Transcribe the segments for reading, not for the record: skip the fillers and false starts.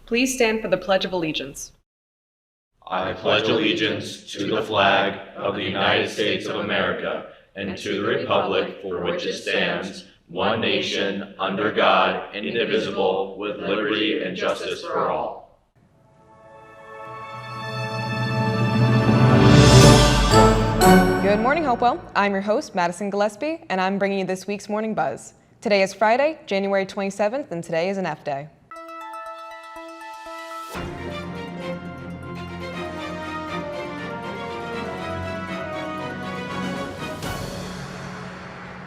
Please stand for the Pledge of Allegiance. I pledge allegiance to the flag of the United States of America and to the republic for which it stands, one nation, under God, indivisible, with liberty and justice for all. Good morning, Hopewell. I'm your host, Madison Gillespie, and I'm bringing you this week's Morning Buzz. Today is Friday, January 27th, and today is an F day.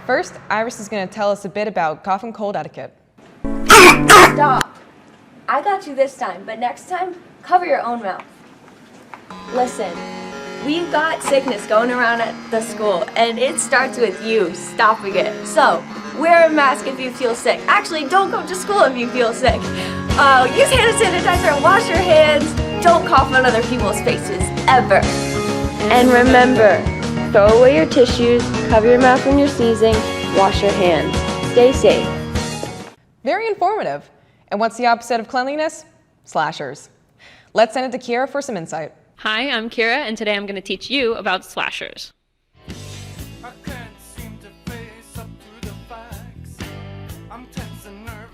First, Iris is going to tell us a bit about cough and cold etiquette. Stop! I got you this time, but next time, cover your own mouth. Listen, we've got sickness going around at the school, and it starts with you stopping it. So, wear a mask if you feel sick. Actually, don't go to school if you feel sick. Use hand sanitizer and wash your hands. Don't cough on other people's faces, ever. And remember, throw away your tissues, cover your mouth when you're sneezing, wash your hands. Stay safe. Very informative. And what's the opposite of cleanliness? Slashers. Let's send it to Kira for some insight. Hi, I'm Kira, and today I'm going to teach you about slashers.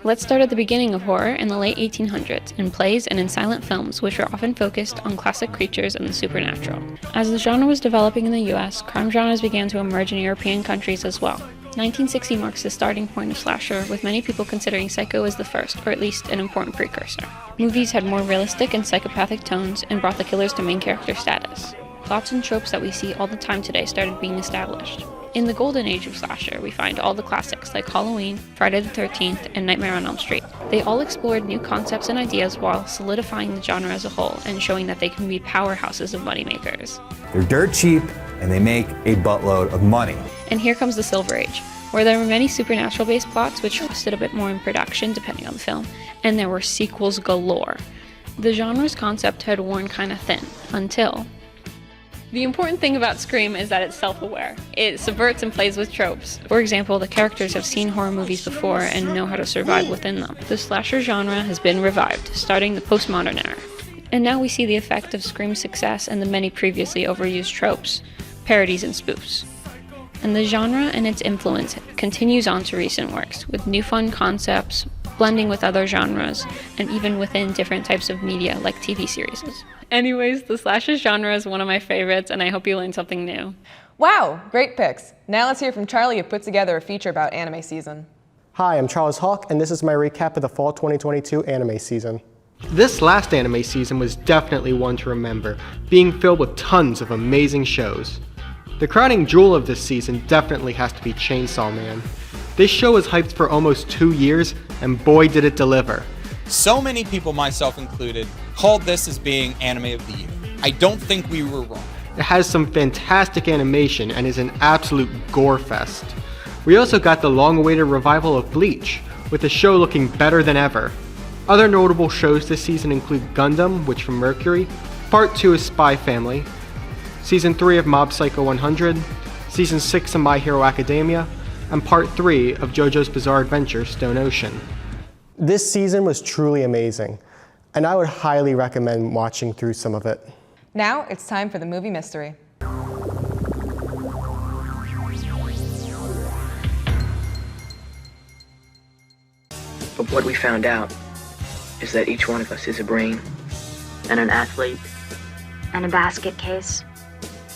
Let's start at the beginning of horror in the late 1800s, in plays and in silent films, which were often focused on classic creatures and the supernatural. As the genre was developing in the US, crime genres began to emerge in European countries as well. 1960 marks the starting point of slasher, with many people considering Psycho as the first, or at least an important precursor. Movies had more realistic and psychopathic tones and brought the killers to main character status. Plots and tropes that we see all the time today started being established. In the golden age of slasher, we find all the classics like Halloween, Friday the 13th, and Nightmare on Elm Street. They all explored new concepts and ideas while solidifying the genre as a whole and showing that they can be powerhouses of moneymakers. They're dirt cheap, and they make a buttload of money. And here comes the Silver Age, where there were many supernatural-based plots which costed a bit more in production depending on the film, and there were sequels galore. The genre's concept had worn kinda thin, until... The important thing about Scream is that it's self-aware. It subverts and plays with tropes. For example, the characters have seen horror movies before and know how to survive within them. The slasher genre has been revived, starting the postmodern era. And now we see the effect of Scream's success and the many previously overused tropes, parodies and spoofs. And the genre and its influence continues on to recent works, with new fun concepts, blending with other genres, and even within different types of media like TV series. Anyways, the slasher genre is one of my favorites, and I hope you learned something new. Wow, great picks. Now let's hear from Charlie, who put together a feature about anime season. Hi, I'm Charles Hawk, and this is my recap of the fall 2022 anime season. This last anime season was definitely one to remember, being filled with tons of amazing shows. The crowning jewel of this season definitely has to be Chainsaw Man. This show was hyped for almost 2 years, and boy did it deliver. So many people, myself included, called this as being Anime of the Year. I don't think we were wrong. It has some fantastic animation and is an absolute gore fest. We also got the long-awaited revival of Bleach, with the show looking better than ever. Other notable shows this season include Gundam, which from Mercury, Part 2 is Spy Family, Season 3 of Mob Psycho 100, Season 6 of My Hero Academia, and Part 3 of JoJo's Bizarre Adventure Stone Ocean. This season was truly amazing, and I would highly recommend watching through some of it. Now it's time for the movie mystery. But what we found out is that each one of us is a brain, and an athlete, and a basket case,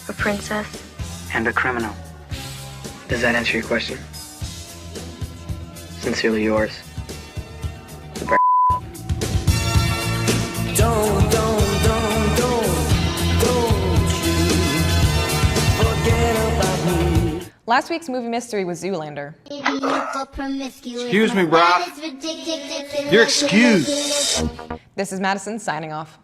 a princess, and a criminal. Does that answer your question? Sincerely yours, the Bear. Don't you forget about me. Last week's movie mystery was Zoolander. Excuse me, bro. You're excused. This is Madison signing off.